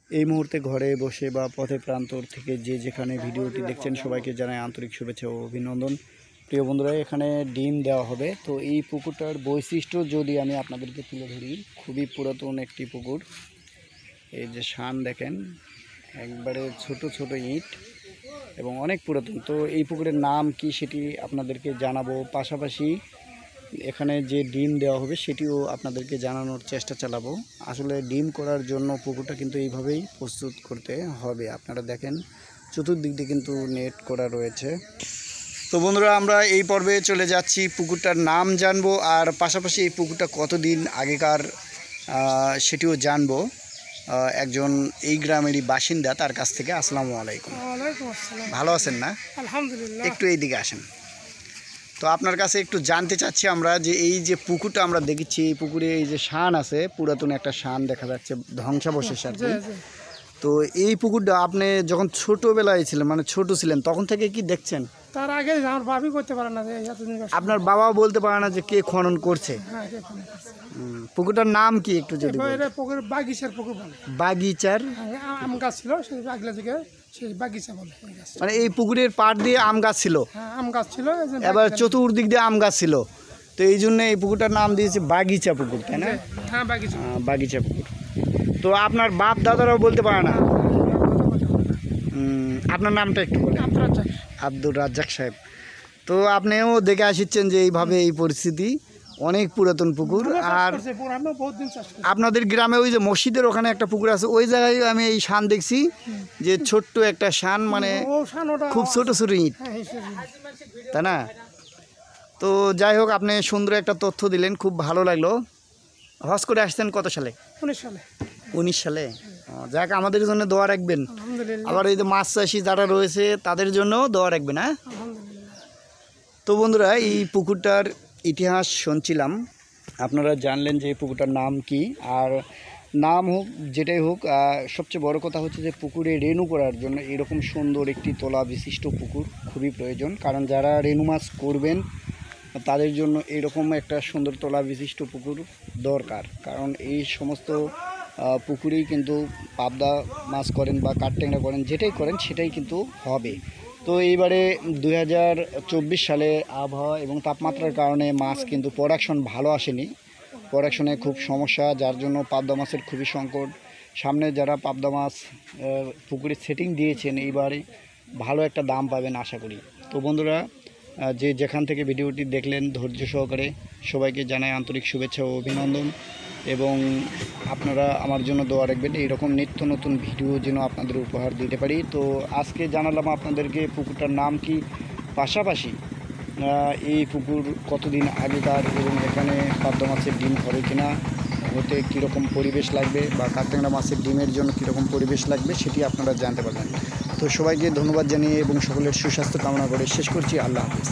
এই মুহূর্তে ঘরে বসে বা পথে প্রান্তর থেকে যে যেখানে ভিডিওটি দেখছেন সবাইকে জানাই আন্তরিক শুভেচ্ছা ও অভিনন্দন। প্রিয় বন্ধুরা, এখানে ডিম দেওয়া হবে। তো এই পুকুরটার বৈশিষ্ট্য যদি আমি আপনাদেরকে তুলে ধরি, খুবই পুরাতন একটি পুকুর। এই যে শান দেখেন, একবারে ছোট ছোট ইট এবং অনেক পুরাতন। তো এই পুকুরের নাম কি সেটি আপনাদেরকে জানাবো, পাশাপাশি এখানে যে ডিম দেওয়া হবে সেটিও আপনাদেরকে জানানোর চেষ্টা চালাবো। আসলে ডিম করার জন্য পুকুরটা কিন্তু এইভাবেই প্রস্তুত করতে হবে। আপনারা দেখেন চতুর্দিক দিয়ে কিন্তু নেট করা রয়েছে। তো বন্ধুরা, আমরা এই পর্বে চলে যাচ্ছি, পুকুরটার নাম জানবো আর পাশাপাশি এই পুকুরটা কতদিন আগেকার সেটিও জানবো একজন এই গ্রামেরই বাসিন্দা তার কাছ থেকে। আসসালামু আলাইকুম। ভালো আছেন না? আলহামদুলিল্লাহ। একটু এইদিকে আসেন। তো আপনার কাছে একটু জানতে চাচ্ছি আমরা যে এই যে পুকুরটা আমরা দেখেছি, এই পুকুরে এই যে শান আছে, পুরাতন একটা শান দেখা যাচ্ছে, ধ্বংসাবশেষ আর কি। তো এই পুকুরটা আপনি যখন ছোটবেলায় ছিলেন, মানে ছোট ছিলেন, তখন থেকে কি দেখছেন? তার আগে আমার বাবি করতে পারে না, আপনার বাবাও বলতে পারে না যে কে খনন করছে? পুকুরটার নাম কি একটু যদি? পুকুর বাগিচার পুকুর বলে। বাগিচার আম গাছ ছিল, সেই আগলা থেকে সেই বাগিচা বলে। মানে এই পুকুরের পাড় দিয়ে আম গাছ ছিল? হ্যাঁ, আম গাছ ছিল, এবার চতুর্দিক দিয়ে আম গাছ ছিল। তো এই জন্য এই পুকুরটার নাম দিয়েছে বাগিচা পুকুর, তাই না? হ্যাঁ, বাগিচা। বাগিচা পুকুর। তো আপনার বাপ দাদারাও বলতে পারে না? আপনার নামটা একটু বলেন। আব্দুর রাজ্জাক সাহেব। তো আপনিও দেখে আসছেন যে এইভাবে এই পরিস্থিতি, অনেক পুরাতন পুকুর। আর আপনাদের গ্রামে ওই যে মসজিদের ওখানে একটা পুকুর আছে, ওই জায়গায় আমি এই শান দেখছি, যে ছোট্ট একটা শান, মানে খুব ছোট ছোট ইট, তাই না? তো যাই হোক, আপনি সুন্দর একটা তথ্য দিলেন, খুব ভালো লাগলো। হজ করে আসছেন কত সালে? 19 সালে। 19 সালে। যাক, আমাদের জন্য দোয়া রাখবেন। আবার এই যে মাছ চাষি যারা রয়েছে তাদের জন্য দোয়া রাখবেন। হ্যাঁ, তো বন্ধুরা, এই পুকুরটার ইতিহাস শুনছিলাম, আপনারা জানলেন যে এই পুকুরটার নাম কি। আর নাম হোক যেটাই হোক, সবচেয়ে বড় কথা হচ্ছে যে পুকুরে রেনু করার জন্য এরকম সুন্দর একটি তলা বিশিষ্ট পুকুর খুবই প্রয়োজন। কারণ যারা রেনু মাছ করবেন তাদের জন্য এরকম একটা সুন্দর তলা বিশিষ্ট পুকুর দরকার। কারণ এই সমস্ত পুকুরেই কিন্তু পাবদা মাছ করেন বা কাঠট্যাংরা করেন, যেটাই করেন সেটাই কিন্তু হবে। তো এইবারে 2024 সালে আবহাওয়া এবং তাপমাত্রার কারণে মাছ কিন্তু প্রোডাকশন ভালো আসেনি, প্রোডাকশনে খুব সমস্যা, যার জন্য পাবদা মাছের খুবই সংকট। সামনে যারা পাবদা মাছ পুকুরে সেটিং দিয়েছেন, এইবারে ভালো একটা দাম পাবেন আশা করি। তো বন্ধুরা, যে যেখান থেকে ভিডিওটি দেখলেন ধৈর্য সহকারে, সবাইকে জানাই আন্তরিক শুভেচ্ছা ও অভিনন্দন। এবং আপনারা আমার জন্য দোয়া রাখবেন, এইরকম নিত্য নতুন ভিডিও যেন আপনাদের উপহার দিতে পারি। তো আজকে জানালাম আপনাদেরকে পুকুরটার নাম কি, পাশাপাশি এই পুকুর কতদিন আগেকার এবং এখানে পাবদা মাছের ডিম হবে কিনা, হতে কীরকম পরিবেশ লাগবে, বা কাঠট্যাংরা মাছের ডিমের জন্য কীরকম পরিবেশ লাগবে সেটি আপনারা জানতে পারবেন। তো সবাইকে ধন্যবাদ জানিয়ে এবং সকলের সুস্বাস্থ্য কামনা করে শেষ করছি। আল্লাহ হাফেজ।